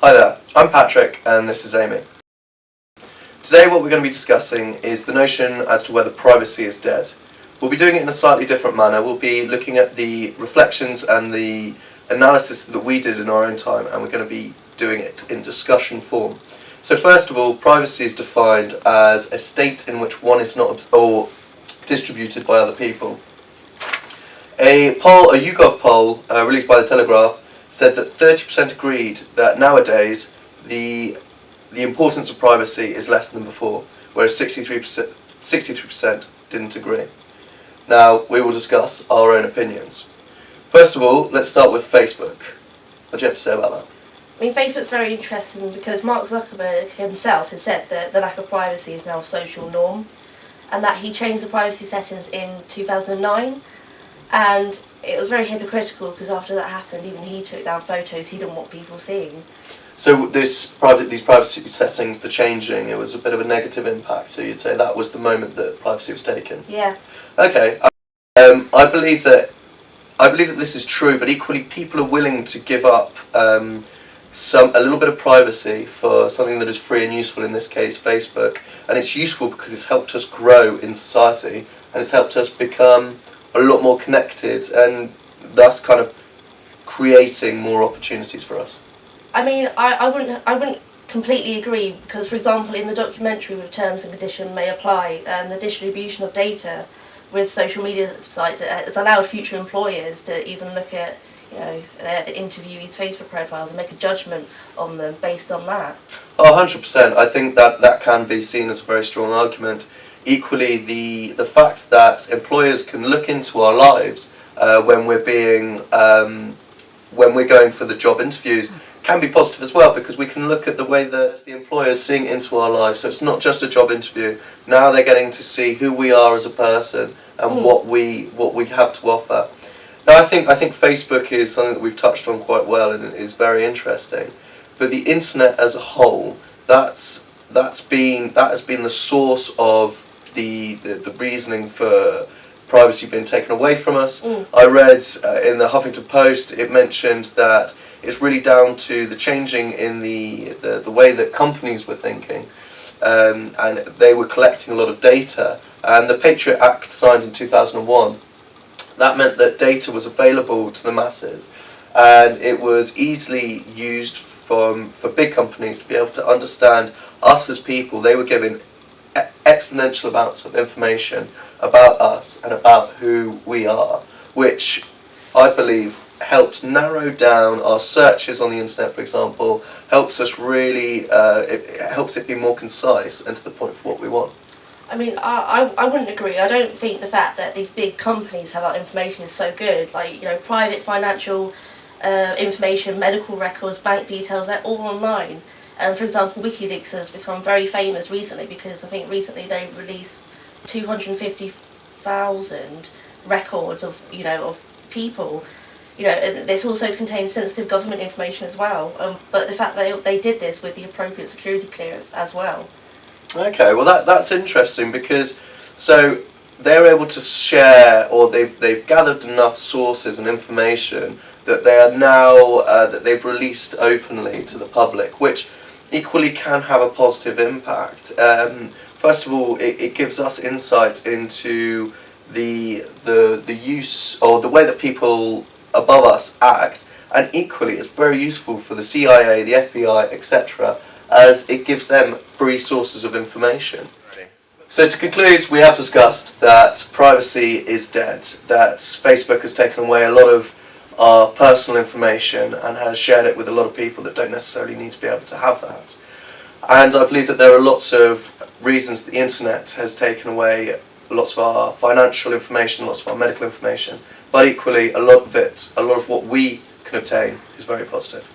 Hi there, I'm Patrick and this is Amy. Today what we're going to be discussing is the notion as to whether privacy is dead. We'll be doing it in a slightly different manner. We'll be looking at the reflections and the analysis that we did in our own time, and we're going to be doing it in discussion form. So first of all, privacy is defined as a state in which one is not or distributed by other people. A YouGov poll released by The Telegraph said that 30% agreed that nowadays the importance of privacy is less than before, whereas 63% didn't agree. Now, we will discuss our own opinions. First of all, let's start with Facebook. What do you have to say about that? I mean, Facebook's very interesting because Mark Zuckerberg himself has said that the lack of privacy is now a social norm, and that he changed the privacy settings in 2009, and it was very hypocritical because after that happened, even he took down photos he didn't want people seeing. So these privacy settings, the changing, it was a bit of a negative impact, so you'd say that was the moment that privacy was taken? Yeah. Okay, I believe that this is true, but equally people are willing to give up a little bit of privacy for something that is free and useful, in this case Facebook, and it's useful because it's helped us grow in society and it's helped us become a lot more connected and thus kind of creating more opportunities for us. I mean, I wouldn't completely agree because, for example, in the documentary with terms and conditions may apply, the distribution of data with social media sites has allowed future employers to even look at their interviewees' Facebook profiles and make a judgment on them based on that. Oh, 100%. I think that can be seen as a very strong argument. Equally, the fact that employers can look into our lives when we're going for the job interviews can be positive as well, because we can look at the way that the employers seeing into our lives. So it's not just a job interview. Now they're getting to see who we are as a person and what we have to offer. Now I think Facebook is something that we've touched on quite well and is very interesting. But the internet as a whole, that's been the source of the reasoning for privacy being taken away from us. I read in the Huffington Post, it mentioned that it's really down to the changing in the way that companies were thinking, and they were collecting a lot of data. And the Patriot Act signed in 2001, that meant that data was available to the masses, and it was easily used for big companies to be able to understand us as people. They were given exponential amounts of information about us and about who we are, which I believe helps narrow down our searches on the internet, for example, helps us really, it helps it be more concise and to the point for what we want. I mean, I wouldn't agree. I don't think the fact that these big companies have our information is so good. Like, private financial information, medical records, bank details, they're all online. For example, WikiLeaks has become very famous recently because I think recently they released 250,000 records of people. This also contains sensitive government information as well. But the fact that they did this with the appropriate security clearance as well. Okay, well that's interesting, because so they're able to share, or they've gathered enough sources and information that they are now that they've released openly to the public, which equally can have a positive impact. First of all, it gives us insight into the use or the way that people above us act, and equally it's very useful for the CIA, the FBI, etc., as it gives them free sources of information. So to conclude, we have discussed that privacy is dead, that Facebook has taken away a lot of our personal information and has shared it with a lot of people that don't necessarily need to be able to have that. And I believe that there are lots of reasons that the internet has taken away lots of our financial information, lots of our medical information, but equally a lot of what we can obtain is very positive.